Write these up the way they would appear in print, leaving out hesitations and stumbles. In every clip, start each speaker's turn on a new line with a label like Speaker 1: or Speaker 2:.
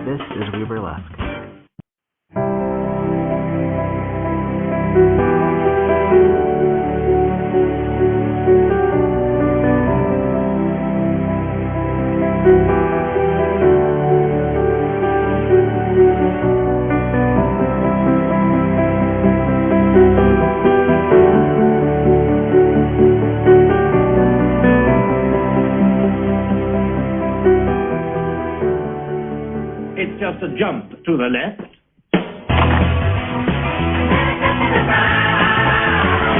Speaker 1: This is We Burlesque.
Speaker 2: It's just a jump to the left.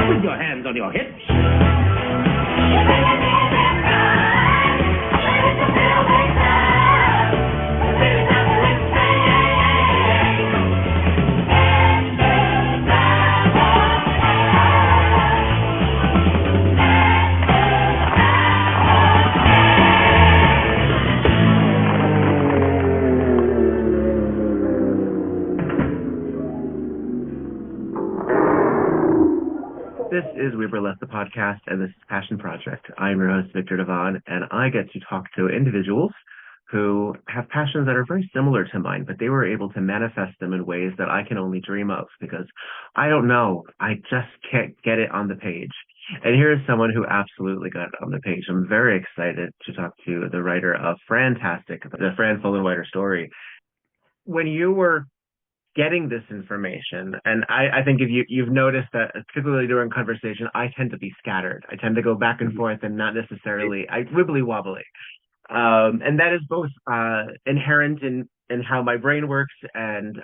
Speaker 2: With your hands on your hips.
Speaker 1: This is We Burlesque, the podcast, and this is Passion Project. I'm your host, Viktor Devonne, and I get to talk to individuals who have passions that are very similar to mine, but they were able to manifest them in ways that I can only dream of because I don't know. I just can't get it on the page. And here is someone who absolutely got it on the page. I'm very excited to talk to the writer of FRANTASTIC, the Fran Fullenwider story. When you were getting this information, and I think if you've noticed that, particularly during conversation, I tend to be scattered. I tend to go back and forth and not necessarily, wibbly wobbly. And that is both inherent in how my brain works and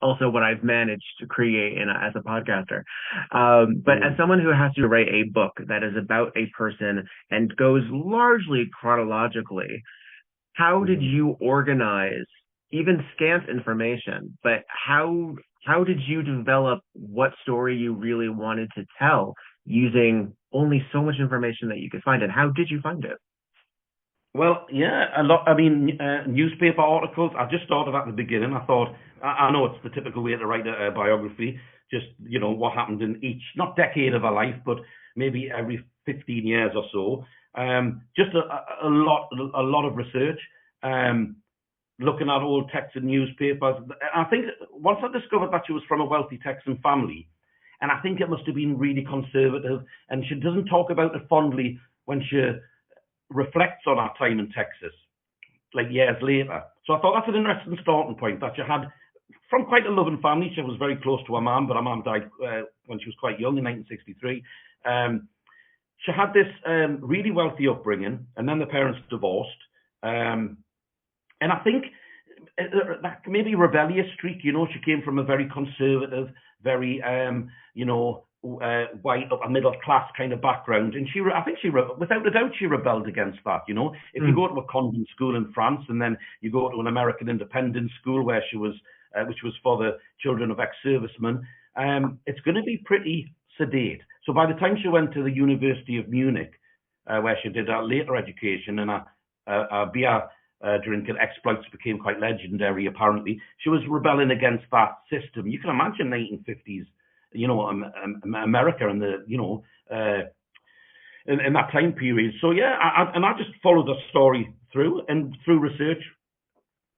Speaker 1: also what I've managed to create as a podcaster. But as someone who has to write a book that is about a person and goes largely chronologically, how did you organize even scant information, but how did you develop what story you really wanted to tell using only so much information that you could find? And how did you find it?
Speaker 3: Well, yeah, a lot. I mean, newspaper articles. I just started at the beginning. I thought, I know it's the typical way to write a biography, just, you know, what happened in each, not decade of a life, but maybe every 15 years or so. Just a lot of research. Looking at old Texan newspapers. I think once I discovered that she was from a wealthy Texan family, and I think it must have been really conservative, and she doesn't talk about it fondly when she reflects on her time in Texas, like years later. So I thought that's an interesting starting point, that she had, from quite a loving family. She was very close to her mum, but her mum died when she was quite young in 1963. She had this really wealthy upbringing, and then the parents divorced. And I think that maybe rebellious streak, you know, she came from a very conservative, very, white, upper middle class kind of background. And I think without a doubt, she rebelled against that, you know. If you go to a convent school in France and then you go to an American independent school where she was, which was for the children of ex-servicemen, it's going to be pretty sedate. So by the time she went to the University of Munich, where she did her later education and a beer drinking exploits became quite legendary, apparently. She was rebelling against that system. You can imagine 1950s, you know, America and the, you know, in that time period. So, yeah, I just followed the story through, and through research.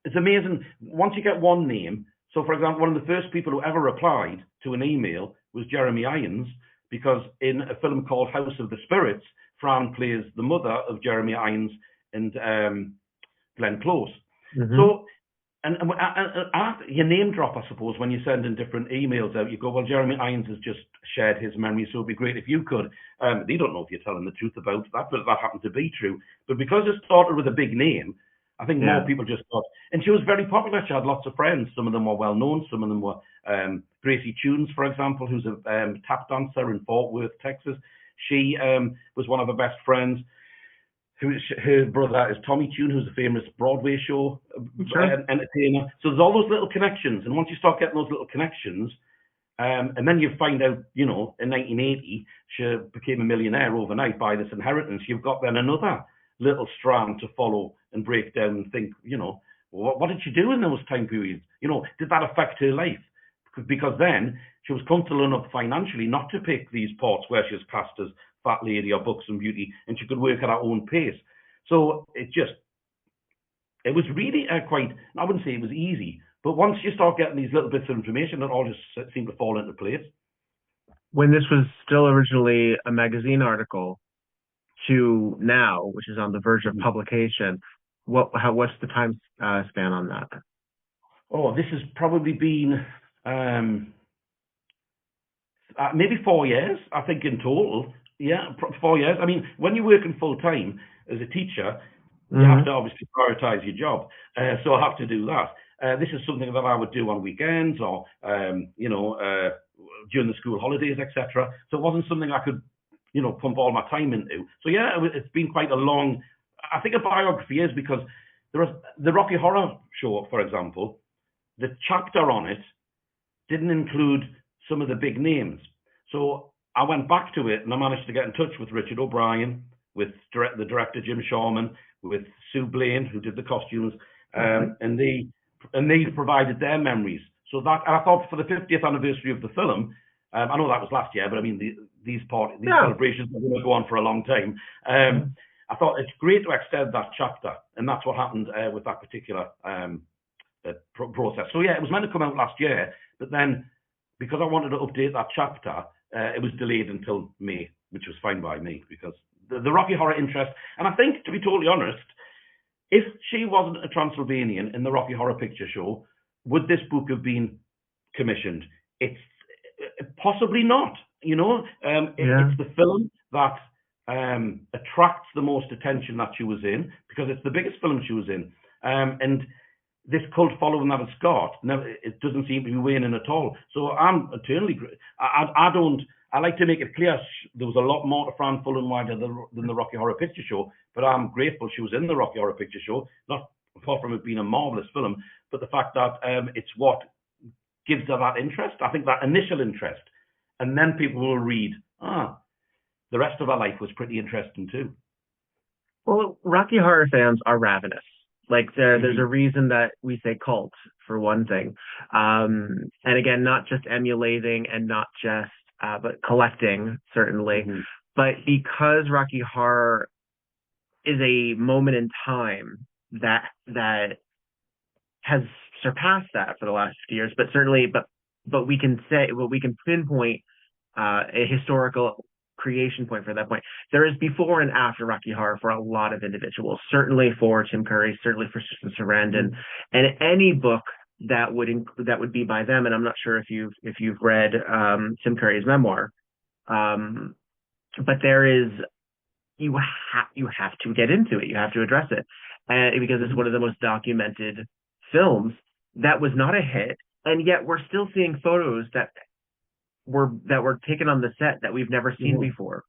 Speaker 3: It's amazing. Once you get one name, so, for example, one of the first people who ever replied to an email was Jeremy Irons, because in a film called House of the Spirits, Fran plays the mother of Jeremy Irons and Glenn Close. Mm-hmm. So, and you name drop, I suppose, when you send in different emails out. You go, well, Jeremy Irons has just shared his memory, so it'd be great if you could. They don't know if you're telling the truth about that, but that happened to be true. But because it started with a big name, I think more people just thought. And she was very popular. She had lots of friends. Some of them were well known. Some of them were Gracie Tunes, for example, who's a tap dancer in Fort Worth, Texas. She was one of her best friends. Her brother is Tommy Tune, who's a famous Broadway show entertainer. So there's all those little connections. And once you start getting those little connections, and then you find out, you know, in 1980, she became a millionaire overnight by this inheritance. You've got then another little strand to follow and break down and think, you know, what did she do in those time periods? You know, did that affect her life? Because then she was comfortable enough financially not to pick these parts where she was cast as fat lady or buxom beauty, and she could work at her own pace. So it just it was really quite, I wouldn't say it was easy, but once you start getting these little bits of information, it all just seemed to fall into place.
Speaker 1: When this was still originally a magazine article to now, which is on the verge of publication, what's the time span on that?
Speaker 3: Oh, this has probably been maybe 4 years, I think, in total. Yeah, 4 years. I mean, when you're working full time as a teacher, you have to obviously prioritize your job. So I have to do that. This is something that I would do on weekends or, during the school holidays, etc. So it wasn't something I could, pump all my time into. So yeah, it's been quite a long. I think a biography is because there was the Rocky Horror Show, for example. The chapter on it didn't include some of the big names. So I went back to it and I managed to get in touch with Richard O'Brien, with the director Jim Sharman, with Sue Blaine, who did the costumes, and they provided their memories. So that, and I thought for the 50th anniversary of the film, I know that was last year, but I mean these celebrations are going to go on for a long time. I thought it's great to extend that chapter, and that's what happened with that particular process. So yeah, it was meant to come out last year, but then because I wanted to update that chapter, it was delayed until May, which was fine by me because the Rocky Horror interest. And I think, to be totally honest, if she wasn't a Transylvanian in the Rocky Horror Picture Show, would this book have been commissioned? It's possibly not. It's the film that attracts the most attention that she was in because it's the biggest film she was in, and this cult following that it's got, it doesn't seem to be waning at all. So I'm eternally. I like to make it clear there was a lot more to Fran Fullenwider than the Rocky Horror Picture Show, but I'm grateful she was in the Rocky Horror Picture Show, not apart from it being a marvelous film, but the fact that it's what gives her that interest. I think that initial interest, and then people will read, the rest of her life was pretty interesting too.
Speaker 1: Well, Rocky Horror fans are ravenous. Like there's a reason that we say cult, for one thing. And again, not just emulating and not just, but collecting, certainly. But because Rocky Horror is a moment in time that has surpassed that for the last few years, but certainly, but we can pinpoint a historical creation point for that point. There is before and after Rocky Horror for a lot of individuals, certainly for Tim Curry, certainly for Susan Sarandon, and any book that would be by them. And I'm not sure if you've read Tim Curry's memoir, but there is you have to get into it. You have to address it, because it's one of the most documented films that was not a hit, and yet we're still seeing photos that were taken on the set that we've never seen before.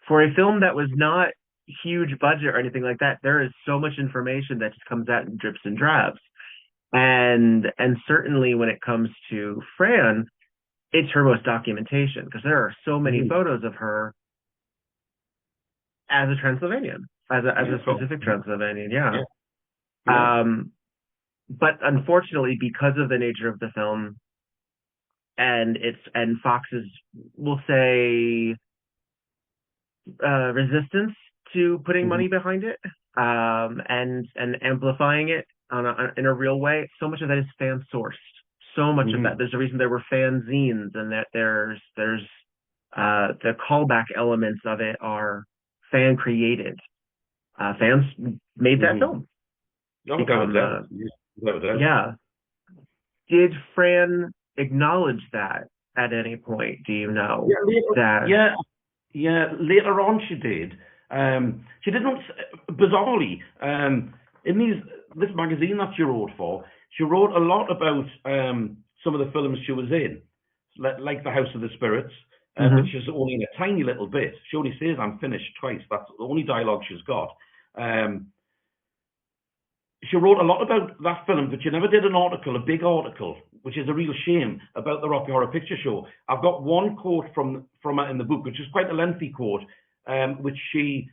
Speaker 1: For a film that was not huge budget or anything like that, there is so much information that just comes out in drips and drabs. And certainly when it comes to Fran, it's her most documentation because there are so many photos of her as a Transylvanian, as a specific Transylvanian, but unfortunately, because of the nature of the film, and Fox's, we'll say, resistance to putting money behind it, and amplifying it in a real way. So much of that is fan sourced. So much of that. There's a reason there were fanzines, and that there's the callback elements of it are fan created. Fans made that film. Yeah. Did Fran acknowledge that at any point? Do you know?
Speaker 3: Later on she did. She didn't, bizarrely, in this magazine that she wrote for, she wrote a lot about some of the films she was in, like The House of the Spirits, which is only in a tiny little bit. She only says "I'm finished" twice. That's the only dialogue she's got. She wrote a lot about that film, but she never did a big article, which is a real shame, about the Rocky Horror Picture Show. I've got one quote from her in the book, which is quite a lengthy quote, which she,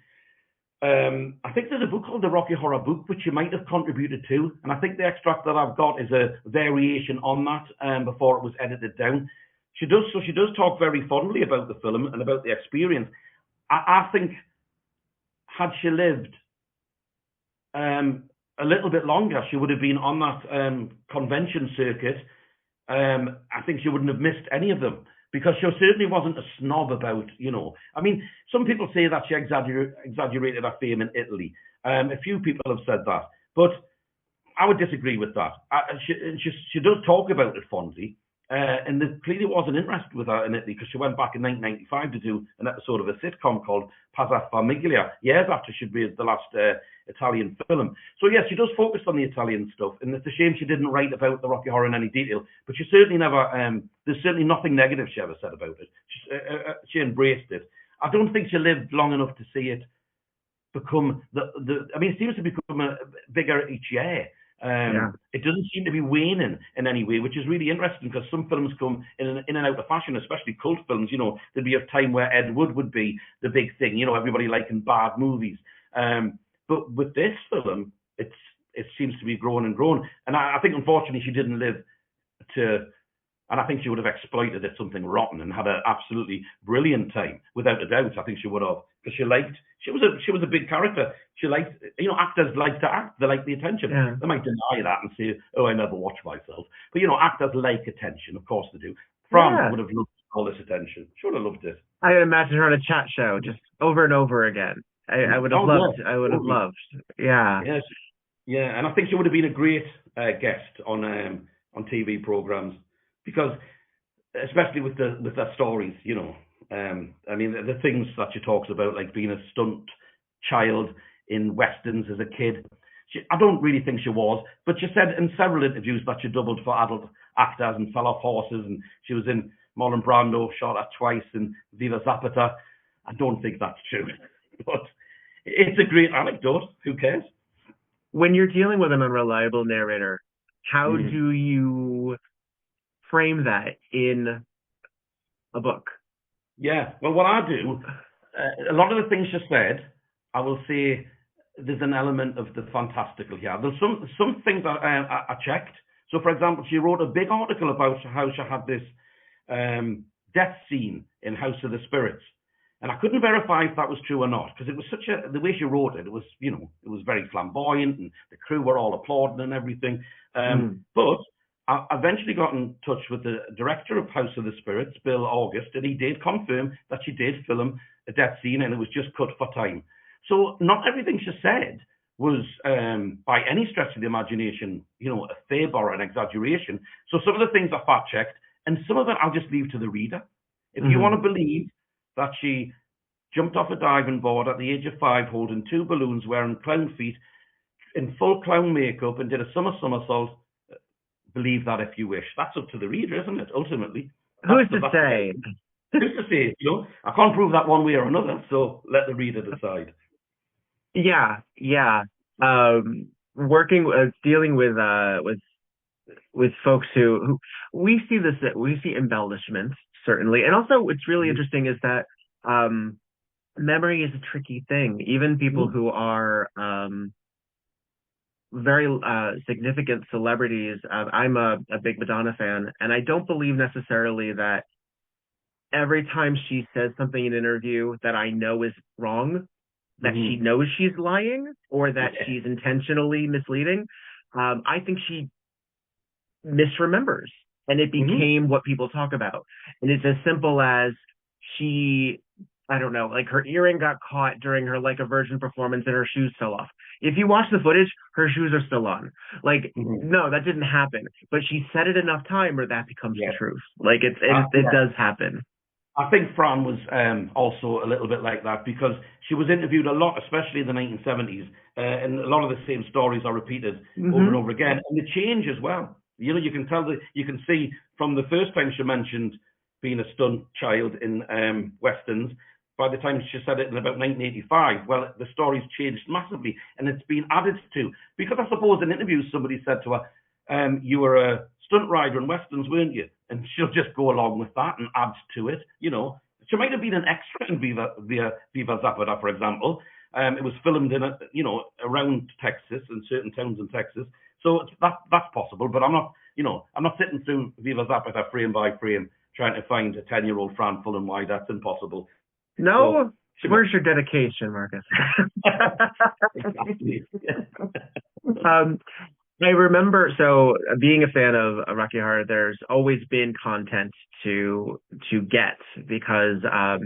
Speaker 3: I think there's a book called The Rocky Horror Book, which she might have contributed to, and I think the extract that I've got is a variation on that before it was edited down. She does talk very fondly about the film and about the experience. I think, had she lived, a little bit longer, she would have been on that convention circuit. I think she wouldn't have missed any of them, because she certainly wasn't a snob about, I mean, some people say that she exaggerated her fame in Italy. A few people have said that, but I would disagree with that. She does talk about it fondly, and there clearly was an interest with her in Italy, because she went back in 1995 to do an episode of a sitcom called Pazza Famiglia, years after she'd made the last Italian film. So yes, she does focus on the Italian stuff, and it's a shame she didn't write about the Rocky Horror in any detail, but she certainly never, there's certainly nothing negative she ever said about it. She embraced it. I don't think she lived long enough to see it become it seems to become bigger each year. It doesn't seem to be waning in any way, which is really interesting, because some films come in and out of fashion, especially cult films. There'd be a time where Ed Wood would be the big thing, everybody liking bad movies. But with this film, it seems to be growing and growing. And I think, unfortunately, she didn't live to, and I think she would have exploited it something rotten and had an absolutely brilliant time, without a doubt. I think she would have, because she was a big character. She liked, actors like to act. They like the attention. Yeah. They might deny that and say, "Oh, I never watch myself." But actors like attention. Of course they do. Fran would have loved all this attention. She would have loved it.
Speaker 1: I would imagine her on a chat show, just over and over again. I would have loved. Yeah. I would have loved. Yeah.
Speaker 3: Yes. Yeah, and I think she would have been a great guest on TV programs, because, especially with her stories, the things that she talks about, like being a stunt child in westerns as a kid. I don't really think she was, but she said in several interviews that she doubled for adult actors and fell off horses, and she was in Marlon Brando, shot at twice, and Viva Zapata. I don't think that's true, but it's a great anecdote. Who cares?
Speaker 1: When you're dealing with an unreliable narrator, how do you frame that in a book?
Speaker 3: Yeah, well, what I do, a lot of the things she said, I will say there's an element of the fantastical here. There's some things I checked. So, for example, she wrote a big article about how she had this death scene in House of the Spirits. And I couldn't verify if that was true or not, because it was the way she wrote it, it was, it was very flamboyant, and the crew were all applauding and everything. But I eventually got in touch with the director of House of the Spirits, Bill August, and he did confirm that she did film a death scene, and it was just cut for time. So not everything she said was, by any stretch of the imagination, a fib or an exaggeration. So some of the things I fact-checked, and some of it I'll just leave to the reader. If you want to believe that she jumped off a diving board at the age of 5, holding 2 balloons, wearing clown feet, in full clown makeup, and did a somersault, believe that if you wish. That's up to the reader, isn't it, ultimately?
Speaker 1: Who's to say?
Speaker 3: Who's to say? I can't prove that one way or another, so let the reader decide.
Speaker 1: Yeah. Dealing with folks who we see embellishments, certainly. And also what's really interesting is that memory is a tricky thing. Even people who are very significant celebrities. I'm a big Madonna fan, and I don't believe necessarily that every time she says something in an interview that I know is wrong, that she knows she's lying, or that she's intentionally misleading. I think she misremembers, and it became what people talk about. And it's as simple as I don't know, like her earring got caught during her Like a Virgin performance and her shoes fell off. If you watch the footage, her shoes are still on. Like, no, that didn't happen. But she said it enough time where that becomes the truth. Like, it does happen.
Speaker 3: I think Fran was also a little bit like that, because she was interviewed a lot, especially in the 1970s, and a lot of the same stories are repeated over and over again. And the change as well. You can tell you can see from the first time she mentioned being a stunt child in westerns, by the time she said it in about 1985, well, the story's changed massively, and it's been added to. Because I suppose in interviews somebody said to her, you were a stunt rider in westerns, weren't you? And she'll just go along with that and add to it. She might have been an extra in Viva Zapata, for example. It was filmed in around Texas, in certain towns in Texas. So that's possible, but I'm not sitting through Viva Zapata frame by frame trying to find a 10-year-old Fran Fullenwider. That's impossible.
Speaker 1: No, Where's your dedication, Marcus?
Speaker 3: Exactly.
Speaker 1: I remember, so being a fan of Rocky Horror, there's always been content to get because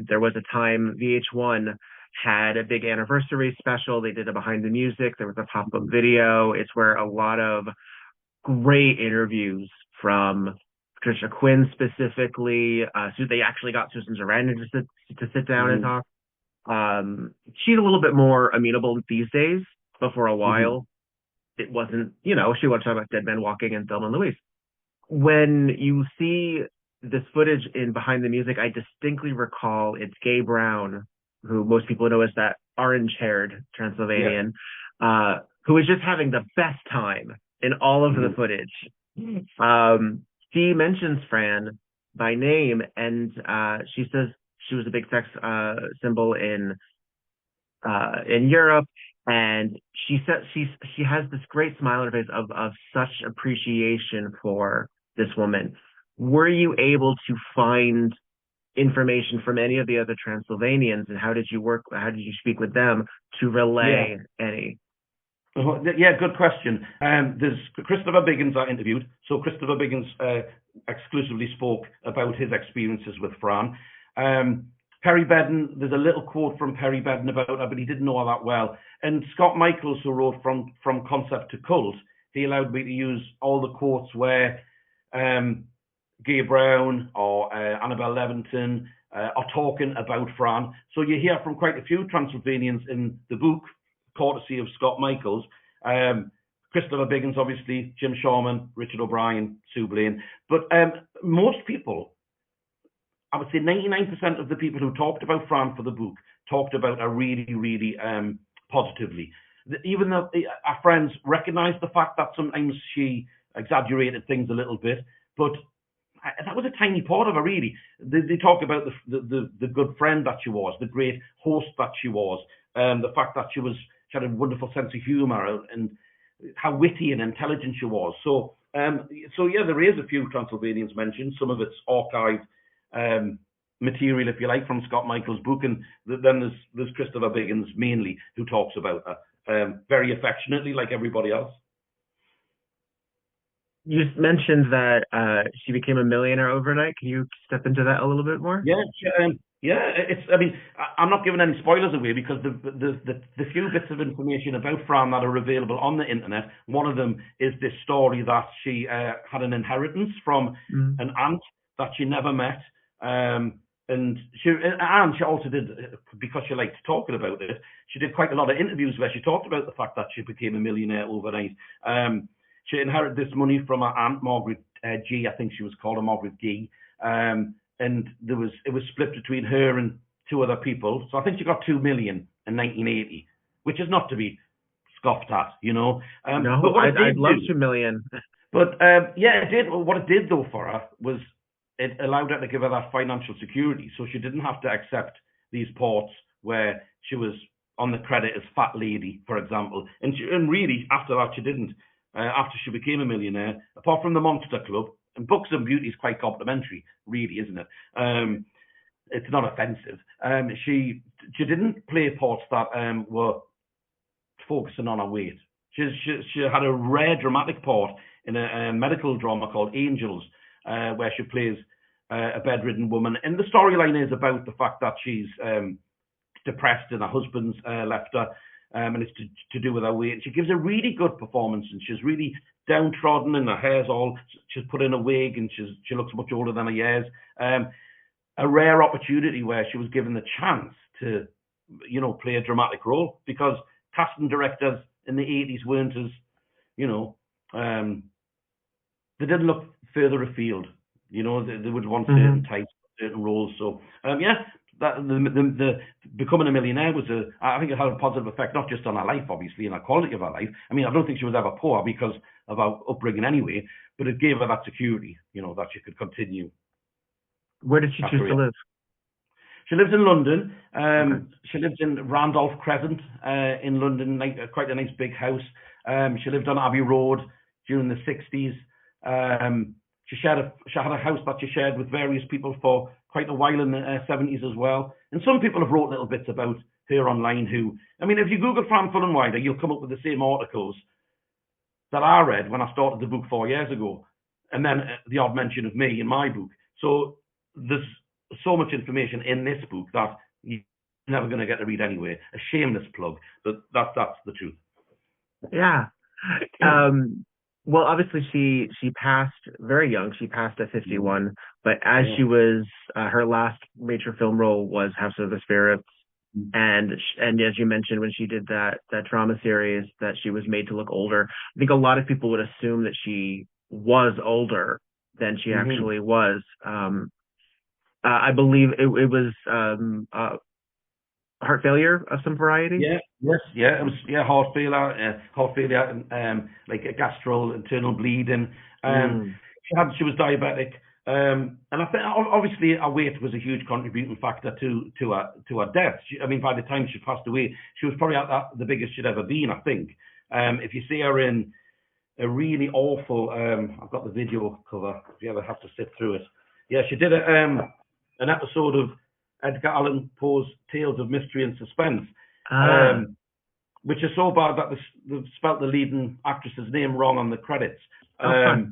Speaker 1: there was a time VH1 had a big anniversary special. They did a behind the music. There was a pop-up video. It's where a lot of great interviews from Patricia Quinn specifically. So they actually got Susan Sarandon to sit down and talk. She's a little bit more amenable these days, but for a while it wasn't, she wanted to talk about Dead Man Walking and Thelma and Louise. When you see this footage in Behind the Music, I distinctly recall it's Gay Brown, who most people know as that orange-haired Transylvanian, who is just having the best time in all of the footage. She mentions Fran by name, and she says she was a big sex symbol in Europe, and she said she has this great smile on her face of such appreciation for this woman. Were you able to find information from any of the other Transylvanians, and how did you speak with them to relay any?
Speaker 3: Yeah, good question. There's Christopher Biggins I interviewed. So Christopher Biggins exclusively spoke about his experiences with Fran. Perry Bedden, there's a little quote from Perry Bedden about her, but he didn't know her that well. And Scott Michaels, who wrote From Concept to Cult, he allowed me to use all the quotes where Gay Brown or Annabelle Levington are talking about Fran. So you hear from quite a few Transylvanians in the book, courtesy of Scott Michaels. Christopher Biggins, obviously, Jim Sharman, Richard O'Brien, Sue Blaine. But most people, I would say 99% of the people who talked about Fran for the book talked about her really, really positively. Even though our friends recognised the fact that sometimes she exaggerated things a little bit, but that was a tiny part of her, really. They talk about the good friend that she was, the great host that she was, the fact that she had a wonderful sense of humour and how witty and intelligent she was. So yeah, there is a few Transylvanians mentioned. Some of it's archived material, if you like, from Scott Michaels' book, and then there's Christopher Biggins mainly, who talks about her very affectionately, like everybody else.
Speaker 1: You mentioned that she became a millionaire overnight. Can you step into that a little bit more?
Speaker 3: Yeah. I mean, I'm not giving any spoilers away because the few bits of information about Fran that are available on the internet, one of them is this story that she had an inheritance from an aunt that she never met. And she also did, because she liked talking about it, she did quite a lot of interviews where she talked about the fact that she became a millionaire overnight. She inherited this money from her aunt, Margaret G, I think she was called, or Margaret G. And it was split between her and two other people. So I think she got $2 million in 1980, which is not to be scoffed at,
Speaker 1: No,
Speaker 3: but
Speaker 1: I'd love $2 million.
Speaker 3: But yeah, it did. What it did though for her was it allowed her to give her that financial security, so she didn't have to accept these ports where she was on the credit as fat lady, for example. And really after that she didn't. After she became a millionaire, apart from the Monster Club, and Books and Beauty is quite complimentary, really, isn't it? It's not offensive. She didn't play parts that were focusing on her weight. She had a rare dramatic part in a medical drama called Angels, where she plays a bedridden woman. And the storyline is about the fact that she's depressed and her husband's left her. And it's to do with her weight. She gives a really good performance, and she's really downtrodden, and her hair's she's put in a wig, and she looks much older than her years. A rare opportunity where she was given the chance to, play a dramatic role, because casting directors in the 80s weren't as, they didn't look further afield. They would want certain types, certain roles. So, that the becoming a millionaire I think it had a positive effect, not just on her life, obviously, and the quality of her life. I mean, I don't think she was ever poor because of her upbringing anyway, but it gave her that security, that she could continue.
Speaker 1: Where did she choose to live?
Speaker 3: She lives in London. She lives in Randolph Crescent in London, quite a nice big house. She lived on Abbey Road during the 60s. She had a house that she shared with various people for quite a while in the 70s as well. And some people have wrote little bits about her online who, I mean, if you Google Fran Fullenwider, you'll come up with the same articles that I read when I started the book 4 years ago. And then the odd mention of me in my book. So there's so much information in this book that you're never going to get to read anyway. A shameless plug, but that's the truth.
Speaker 1: Yeah. Well, obviously she passed very young. She passed at 51, but as she was, her last major film role was House of the Spirits. And as you mentioned, when she did that drama series, that she was made to look older. I think a lot of people would assume that she was older than she actually was. I believe it was heart failure of some variety.
Speaker 3: It was heart failure, and like a gastral internal bleeding. She was diabetic, and I think obviously her weight was a huge contributing factor to her death. I mean, by the time she passed away, she was probably at the biggest she'd ever been. I think if you see her in a really awful, I've got the video cover. If you ever have to sit through it, she did an episode of Edgar Allan Poe's Tales of Mystery and Suspense, which is so bad that they've spelt the leading actress's name wrong on the credits. So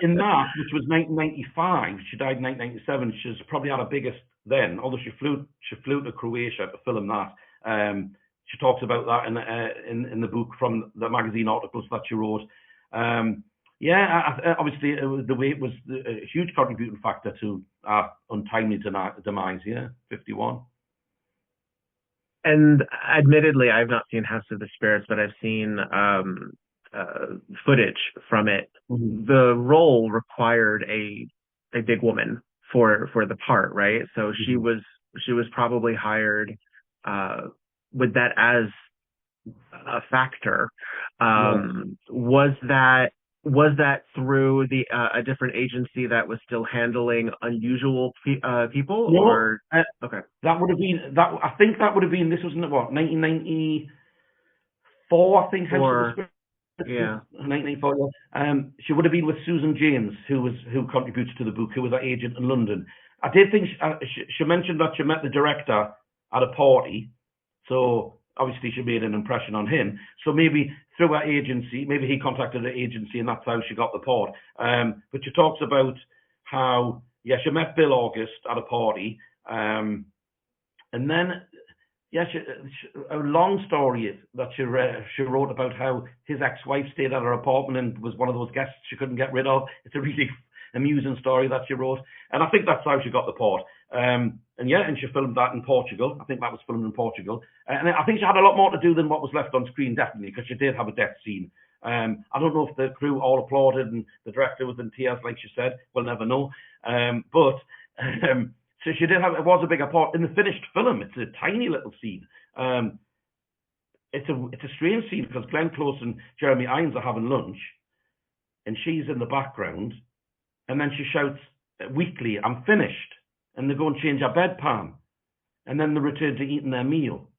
Speaker 3: in that, which was 1995, she died in 1997. She's probably at her biggest then, although she flew to Croatia to film that. She talks about that in the book from the magazine articles that she wrote. Obviously the weight was a huge contributing factor to our untimely demise. 51.
Speaker 1: And admittedly, I've not seen House of the Spirits, but I've seen footage from it. The role required a big woman for the part, right? So she was probably hired with that as a factor. Was that through a different agency that was still handling unusual people?
Speaker 3: No,
Speaker 1: or okay,
Speaker 3: that would have been that. I think that would have been. This was what 1994. I think. House of the Spirits. 1994. She would have been with Susan James, who contributes to the book, who was our agent in London. I did think she mentioned that she met the director at a party, so obviously she made an impression on him. So maybe through her agency, maybe he contacted her agency, and that's how she got the part. But she talks about how she met Bill August at a party, and then. A long story that she wrote about how his ex-wife stayed at her apartment and was one of those guests she couldn't get rid of. It's a really amusing story that she wrote, and I think that's how she got the part. And she filmed that in Portugal. I think that was filmed in Portugal, and I think she had a lot more to do than what was left on screen, definitely, because she did have a death scene. I don't know if the crew all applauded and the director was in tears, like she said. We'll never know. So she did have. It was a bigger part in the finished film. It's a tiny little scene. It's a strange scene because Glenn Close and Jeremy Irons are having lunch, and she's in the background, and then she shouts weakly, "I'm finished," and they go and change her bedpan, and then they return to eating their meal.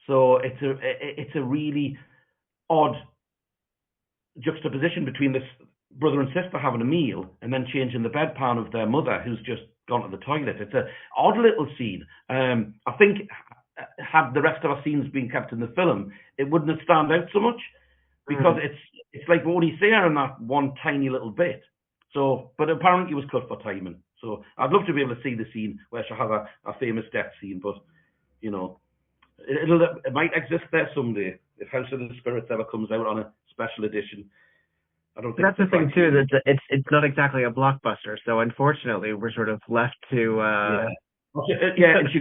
Speaker 3: So it's a really odd juxtaposition between this brother and sister having a meal and then changing the bedpan of their mother who's just gone to the toilet. It's an odd little scene. I think had the rest of our scenes been kept in the film, it wouldn't have stand out so much because it's like we only see her in that one tiny little bit. So, but apparently it was cut for timing. So I'd love to be able to see the scene where she'll have a famous death scene, but you know, it might exist there someday if House of the Spirits ever comes out on a special edition. I don't think
Speaker 1: that's the thing too. That it's not exactly a blockbuster, so unfortunately we're sort of left to.
Speaker 3: And she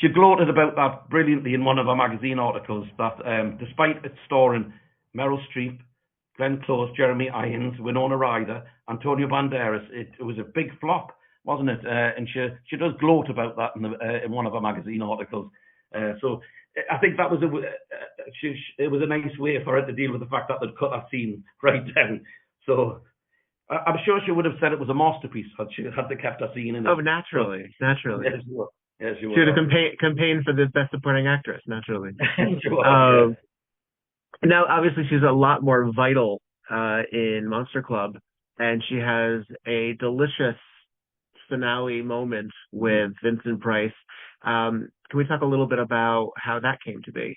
Speaker 3: gloated about that brilliantly in one of her magazine articles. That despite it starring Meryl Streep, Glenn Close, Jeremy Irons, Winona Ryder, Antonio Banderas, it was a big flop, wasn't it? And she does gloat about that in one of her magazine articles. So I think that was it was a nice way for her to deal with the fact that they'd cut that scene right down. So I'm sure she would have said it was a masterpiece had they kept that scene in it.
Speaker 1: Oh, naturally.
Speaker 3: Yes, she would.
Speaker 1: She would have campaigned for the Best Supporting Actress, naturally. Now, obviously, she's a lot more vital in Monster Club, and she has a delicious finale moment with Vincent Price. Can we talk a little bit about how that came to be?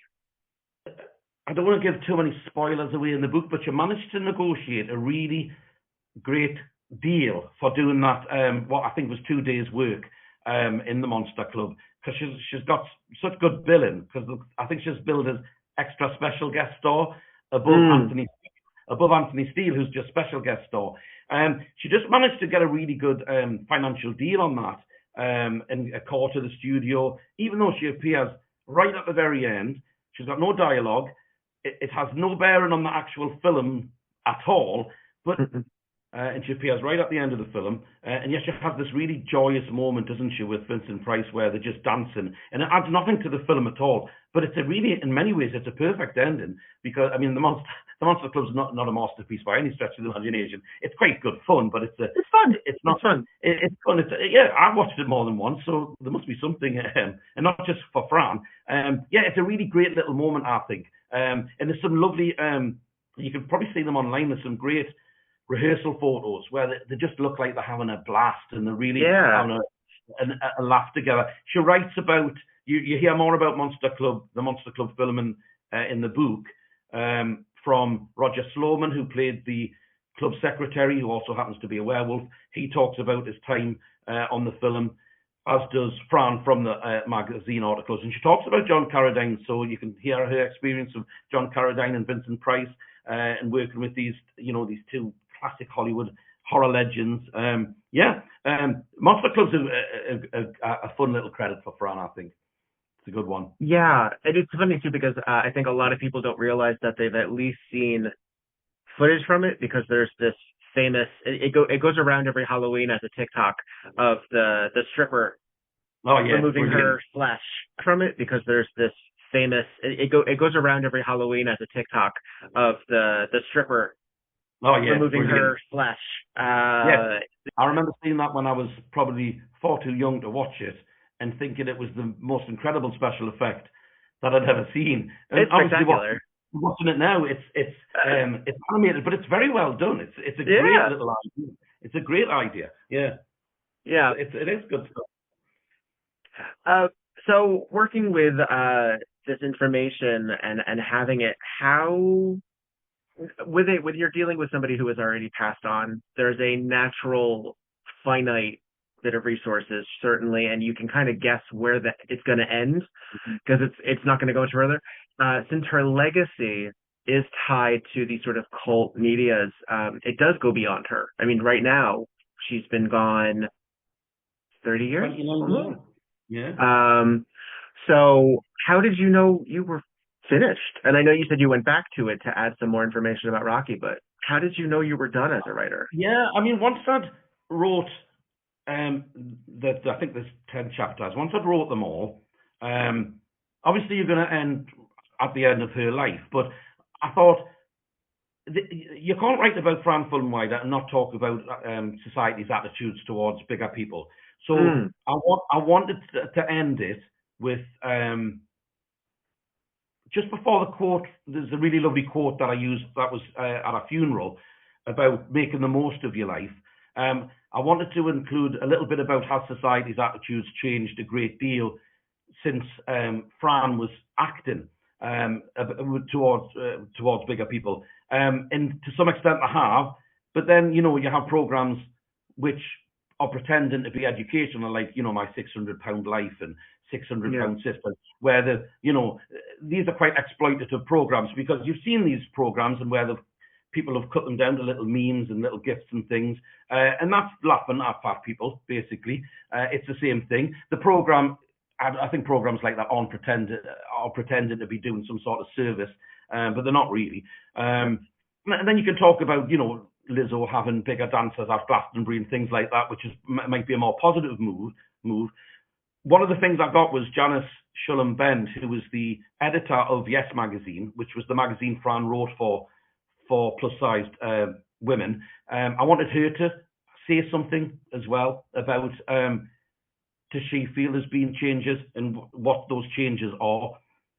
Speaker 3: I don't want to give too many spoilers away in the book, but she managed to negotiate a really great deal for doing that, what I think was 2 days' work in the Monster Club, because she's got such good billing, because I think she's billed as extra special guest star above Anthony Steele, who's just special guest star. She just managed to get a really good financial deal on that, and a call to the studio, even though she appears right at the very end. She's got no dialogue. It has no bearing on the actual film at all, but and she appears right at the end of the film. And yes, she has this really joyous moment, doesn't she, with Vincent Price, where they're just dancing, and it adds nothing to the film at all. But it's a really, in many ways, it's a perfect ending, because I mean, the Monster Club's not a masterpiece by any stretch of the imagination. It's quite good fun, but it's fun. It's not fun. It's fun. Yeah, I've watched it more than once, so there must be something, and not just for Fran. Yeah, it's a really great little moment, I think. And there's some lovely. You can probably see them online. There's some great rehearsal photos where they just look like they're having a blast and they're really having a laugh together. She writes about, you hear more about the Monster Club filming in the book from Roger Sloman, who played the club secretary, who also happens to be a werewolf. He talks about his time on the film, as does Fran from the magazine articles. And she talks about John Carradine, so you can hear her experience of John Carradine and Vincent Price and working with these two classic Hollywood horror legends. Monster Club's a fun little credit for Fran, I think. It's a good one.
Speaker 1: Yeah, and it's funny too, because I think a lot of people don't realize that they've at least seen footage from it, because there's this famous, it goes around every Halloween as a TikTok of the stripper removing her flesh from it, because there's this famous, it goes around every Halloween as a TikTok of the stripper removing her flesh.
Speaker 3: Yes. I remember seeing that when I was probably far too young to watch it, and thinking it was the most incredible special effect that I'd ever seen. And
Speaker 1: it's spectacular.
Speaker 3: Watching it now, it's animated, but it's very well done. It's a great little idea. It's a great idea. Yeah. It is good stuff.
Speaker 1: So working with this information and having it, how with you're dealing with somebody who has already passed on, there's a natural finite bit of resources, certainly, and you can kind of guess where it's going to end, because it's not going to go further. Since her legacy is tied to these sort of cult medias, it does go beyond her. I mean, right now she's been gone 30 years.
Speaker 3: Yeah.
Speaker 1: So how did you know you were finished? And I know you said you went back to it to add some more information about Rocky, but how did you know you were done as a writer?
Speaker 3: Yeah, I mean, once I'd wrote I think there's 10 chapters. Once I'd wrote them all, obviously you're going to end at the end of her life, but I thought you can't write about Fran Fullenwider and not talk about society's attitudes towards bigger people. So I wanted to end it with just before the quote. There's a really lovely quote that I used that was at a funeral about making the most of your life. I wanted to include a little bit about how society's attitudes changed a great deal since Fran was acting towards bigger people, and to some extent I have. But then you have programs which are pretending to be educational, like my £600 Life and £600 Sisters, where these are quite exploitative programs, because you've seen these programs and where people have cut them down to little memes and little gifts and things, and that's laughing at fat people, basically. It's the same thing. The program, I think programs like that are pretending to be doing some sort of service, but they're not really. And then you can talk about, Lizzo having bigger dancers at Glastonbury and things like that, which might be a more positive move. One of the things I got was Janice Shulam-Bend, who was the editor of Yes magazine, which was the magazine Fran wrote for plus-sized women. I wanted her to say something as well about does she feel there's been changes and what those changes are.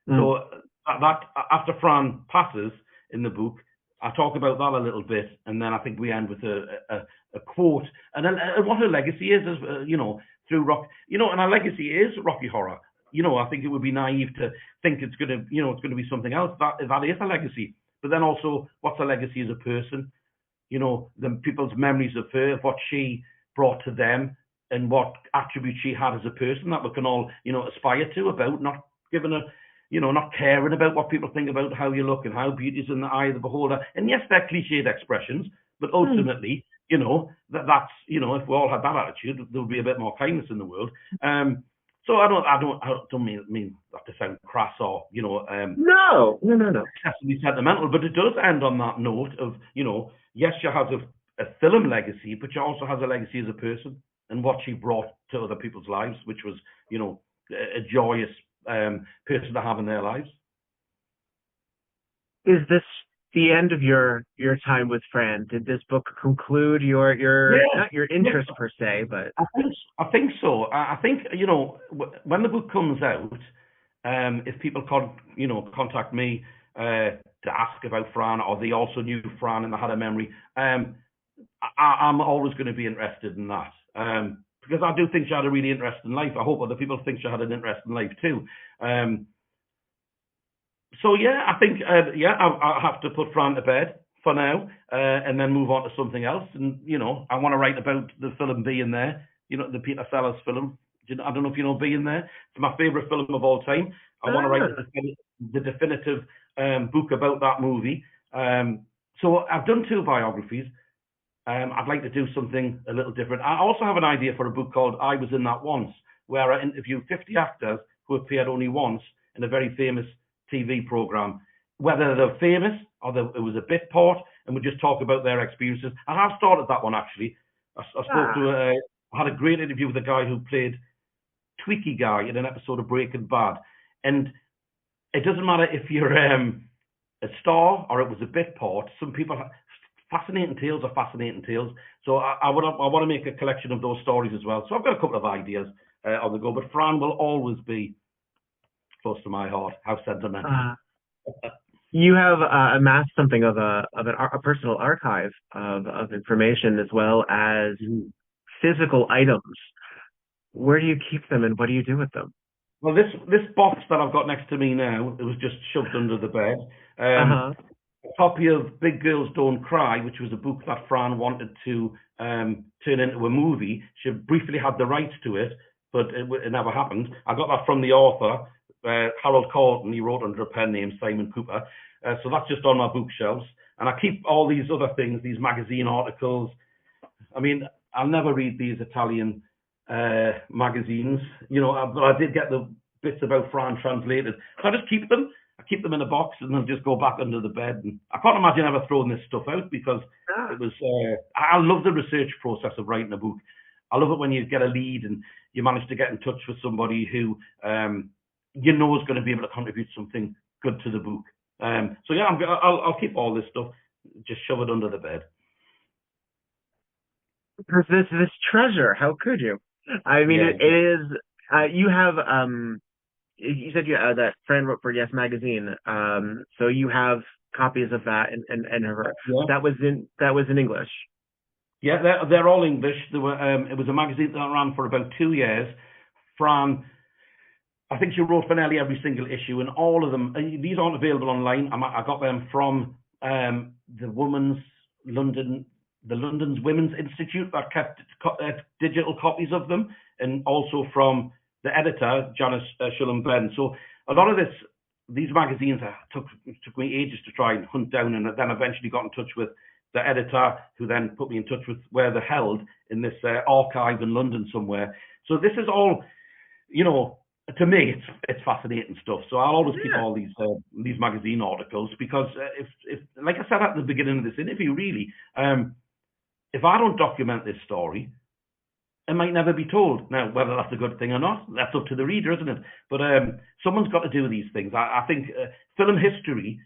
Speaker 3: So that after Fran passes in the book, I talk about that a little bit, and then I think we end with a quote, and what her legacy is, through rock, and her legacy is Rocky Horror. I think it would be naive to think it's going to be something else. That is a legacy. But then also, what's a legacy as a person? The people's memories of her, of what she brought to them, and what attributes she had as a person that we can all, aspire to, about not giving a, not caring about what people think about how you look and how beauty is in the eye of the beholder. And yes, they're cliched expressions, but ultimately, that's, if we all had that attitude, there would be a bit more kindness in the world. So I don't mean that to sound crass or,
Speaker 1: No.
Speaker 3: excessively sentimental, but it does end on that note of, yes, she has a film legacy, but she also has a legacy as a person and what she brought to other people's lives, which was, a joyous person to have in their lives.
Speaker 1: Is this the end of your time with Fran? Did this book conclude your not your interest per se, but
Speaker 3: I think so. I think when the book comes out, if people contact me to ask about Fran, or they also knew Fran and they had a memory, I'm always going to be interested in that. Because I do think she had a really interesting life. I hope other people think she had an interesting life too. So yeah, I think I'll have to put Fran to bed for now, and then move on to something else. And I want to write about the film Being There. The Peter Sellers film. I don't know if you know Being There. It's my favourite film of all time. I want to write the definitive book about that movie. So I've done 2 biographies. I'd like to do something a little different. I also have an idea for a book called I Was in That Once, where I interview 50 actors who appeared only once in a very famous TV program, whether they're famous or it was a bit part, and we just talk about their experiences. I have started that one, actually. I had a great interview with a guy who played Tweaky Guy in an episode of Breaking Bad. And it doesn't matter if you're a star or it was a bit part. Some people fascinating tales are fascinating tales. So I want to make a collection of those stories as well. So I've got a couple of ideas on the go, but Fran will always be close to my heart. How sentimental.
Speaker 1: You have amassed something of a personal archive of information, as well as physical items. Where do you keep them, and what do you do with them?
Speaker 3: Well, this box that I've got next to me now, it was just shoved under the bed. A copy of Big Girls Don't Cry, which was a book that Fran wanted to turn into a movie. She briefly had the rights to it, but it never happened. I got that from the author, Harold Corton. He wrote under a pen name, Simon Cooper. So that's just on my bookshelves. And I keep all these other things, these magazine articles. I mean, I'll never read these Italian magazines, but I did get the bits about Fran translated. So I just keep them. I keep them in a box and then just go back under the bed. And I can't imagine ever throwing this stuff out, because it was. I love the research process of writing a book. I love it when you get a lead and you manage to get in touch with somebody who is going to be able to contribute something good to the book. So yeah, I'll keep all this stuff. Just shove it under the bed.
Speaker 1: Because this treasure, how could you? I mean, it is. You have. You said that Fran wrote for Yes Magazine. So you have copies of that and her. Yeah. That was in English.
Speaker 3: Yeah, they're all English. There were. It was a magazine that ran for about 2 years. Fran, I think she wrote for nearly every single issue, and all of them. These aren't available online. I got them from the London's Women's Institute that kept digital copies of them, and also from the editor, Janice Shulham-Benn. So a lot of these magazines took me ages to try and hunt down, and then eventually got in touch with the editor, who then put me in touch with where they're held in this archive in London somewhere. So this is all, to me, it's fascinating stuff. So I'll always keep all these magazine articles, because if like I said at the beginning of this interview, really, if I don't document this story, it might never be told. Now, whether that's a good thing or not, that's up to the reader, isn't it? But someone's got to do these things. I think film history,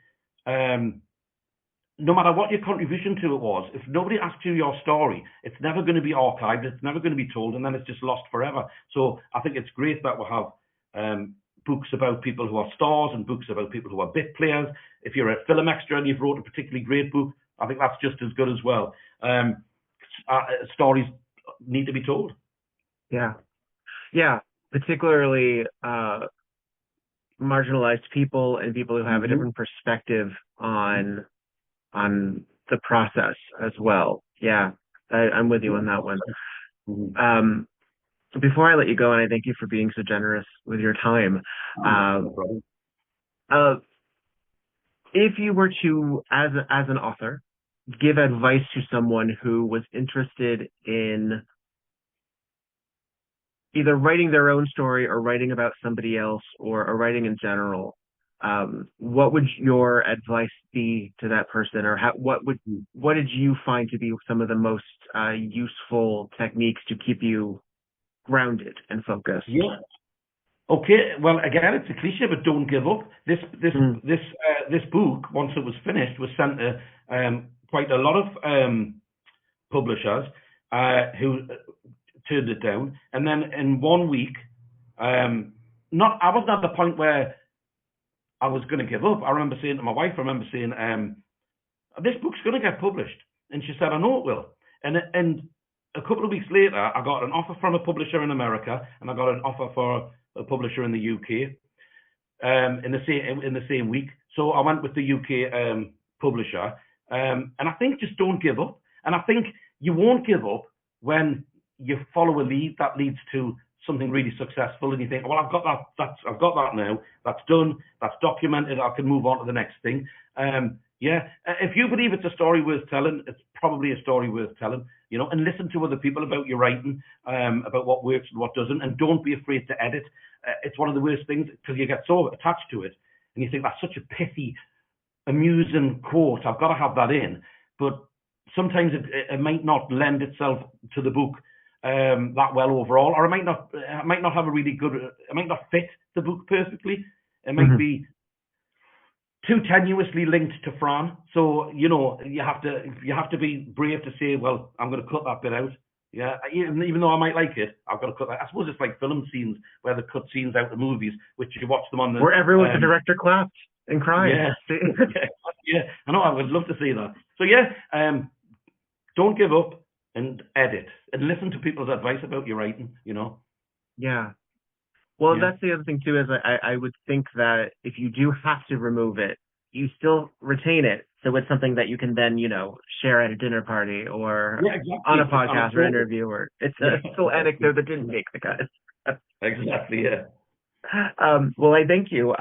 Speaker 3: no matter what your contribution to it was, if nobody asks you your story, it's never going to be archived, it's never going to be told, and then it's just lost forever. So I think it's great that we have books about people who are stars and books about people who are bit players. If you're a film extra and you've wrote a particularly great book, I think that's just as good as well. Stories need to be told.
Speaker 1: Yeah. Yeah. Particularly marginalized people and people who have a different perspective on the process as well. Yeah. I'm with you on that one. Before I let you go, and I thank you for being so generous with your time, if you were to, as an author, give advice to someone who was interested in either writing their own story or writing about somebody else or writing in general, what would your advice be to that person, or what did you find to be some of the most useful techniques to keep you grounded and focused?
Speaker 3: Yeah. Okay. Well, again, it's a cliche, but don't give up. This book, once it was finished, was sent to quite a lot of publishers who turned it down, and then in 1 week, I wasn't at the point where I was going to give up. I remember saying to my wife, this book's going to get published, and she said, I know it will. And a couple of weeks later, I got an offer from a publisher in America, and I got an offer for a publisher in the UK in the same week. So I went with the UK publisher, and I think just don't give up. And I think you won't give up when you follow a lead that leads to something really successful, and you think, well, I've got that now. That's done. That's documented. I can move on to the next thing. If you believe it's a story worth telling, it's probably a story worth telling. And listen to other people about your writing, about what works and what doesn't, and don't be afraid to edit. It's one of the worst things because you get so attached to it, and you think that's such a pithy, amusing quote. I've got to have that in, but sometimes it might not lend itself to the book that well overall, or it might not have a really good. It might not fit the book perfectly. It might be too tenuously linked to Fran. So you have to be brave to say, well, I'm going to cut that bit out. Yeah, even though I might like it, I've got to cut that. I suppose it's like film scenes where they cut scenes out of movies, which you watch them on the
Speaker 1: where the director clapped and cried.
Speaker 3: Yeah. I know. I would love to see that. So don't give up and edit and listen to people's advice about your writing.
Speaker 1: Yeah. Well, that's the other thing too, is I would think that if you do have to remove it, you still retain it. So it's something that you can then, share at a dinner party or on a podcast or interview, or it's a still anecdote that didn't make the cut.
Speaker 3: Exactly, yeah.
Speaker 1: Well, I thank you.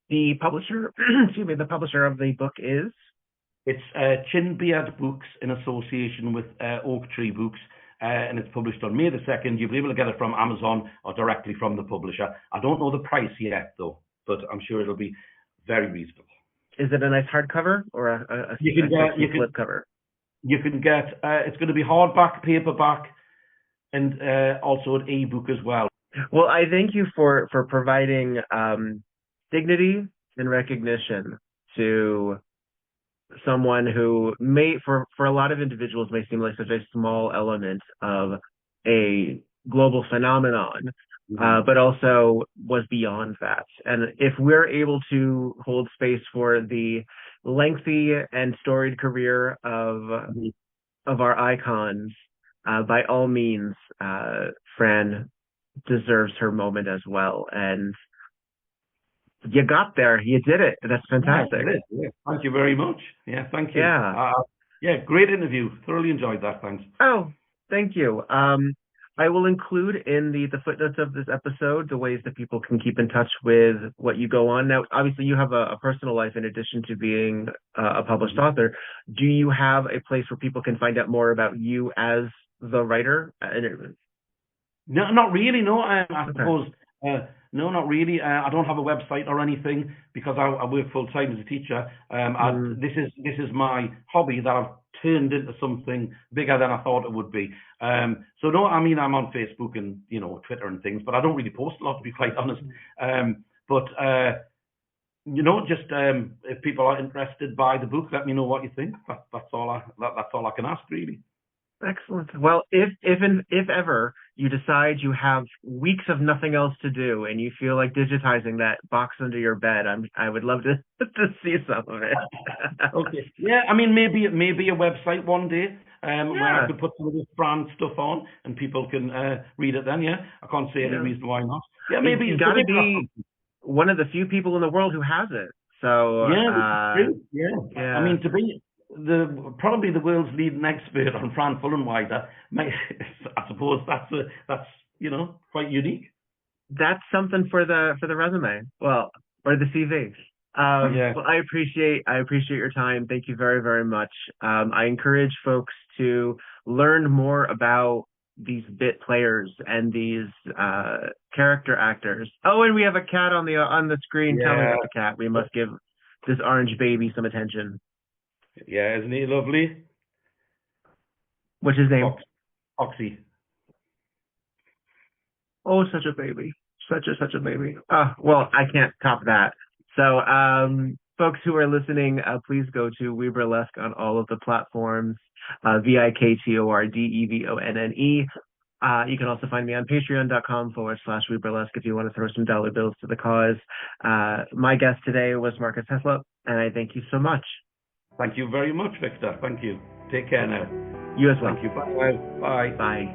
Speaker 1: The publisher, the publisher of the book is?
Speaker 3: It's Chinbeard Books in association with Oak Tree Books. And it's published on May the 2nd. You'll be able to get it from Amazon or directly from the publisher. I don't know the price yet, though, but I'm sure it'll be very reasonable. Is
Speaker 1: it a nice hardcover or a flip cover?
Speaker 3: You can get, it's going to be hardback, paperback, and also an e-book as well.
Speaker 1: Well, I thank you for providing dignity and recognition to someone who may, for a lot of individuals, may seem like such a small element of a global phenomenon, but also was beyond that. And if we're able to hold space for the lengthy and storied career of our icons, by all means, Fran deserves her moment as well. And you got there. You did it. That's fantastic.
Speaker 3: Yeah. Thank you very much. Yeah, thank you. Yeah. Great interview. Thoroughly enjoyed that. Thanks.
Speaker 1: Oh, thank you. I will include in the footnotes of this episode the ways that people can keep in touch with what you go on. Now, obviously, you have a personal life in addition to being a published author. Do you have a place where people can find out more about you as the writer?
Speaker 3: No, not really. No, I suppose. No, not really. I don't have a website or anything because I work full time as a teacher. This is my hobby that I've turned into something bigger than I thought it would be. So no, I mean, I'm on Facebook and Twitter and things, but I don't really post a lot, to be quite honest. Just if people are interested by the book, let me know what you think. That's all I can ask, really.
Speaker 1: Excellent. Well, if ever you decide you have weeks of nothing else to do and you feel like digitizing that box under your bed, I would love to to see some of it.
Speaker 3: Okay. Yeah, I mean, maybe a website one day where I could put some of this Fran stuff on and people can read it then, yeah? I can't see any reason why not. Yeah, maybe
Speaker 1: you got to be one of the few people in the world who has it. So
Speaker 3: yeah, true. Yeah. I mean, to be probably the world's leading expert on Fran Fullenwider, I suppose that's quite unique.
Speaker 1: That's something for the resume. Well, or the CV. Well, I appreciate your time. Thank you very, very much. I encourage folks to learn more about these bit players and these character actors. Oh, and we have a cat on the screen. Tell me about the cat. We must give this orange baby some attention.
Speaker 3: Yeah, isn't he lovely?
Speaker 1: What's his name?
Speaker 3: Oxy.
Speaker 1: Oh, such a baby. Such a baby. Well, I can't top that. So, folks who are listening, please go to We Burlesque on all of the platforms, VIKTORDEVONNE. You can also find me on patreon.com/We Burlesque if you want to throw some dollar bills to the cause. My guest today was Marcus Heslop, and I thank you so much.
Speaker 3: Thank you very much, Victor. Thank you. Take care now.
Speaker 1: You as well.
Speaker 3: Thank you. Bye. Bye.
Speaker 1: Bye.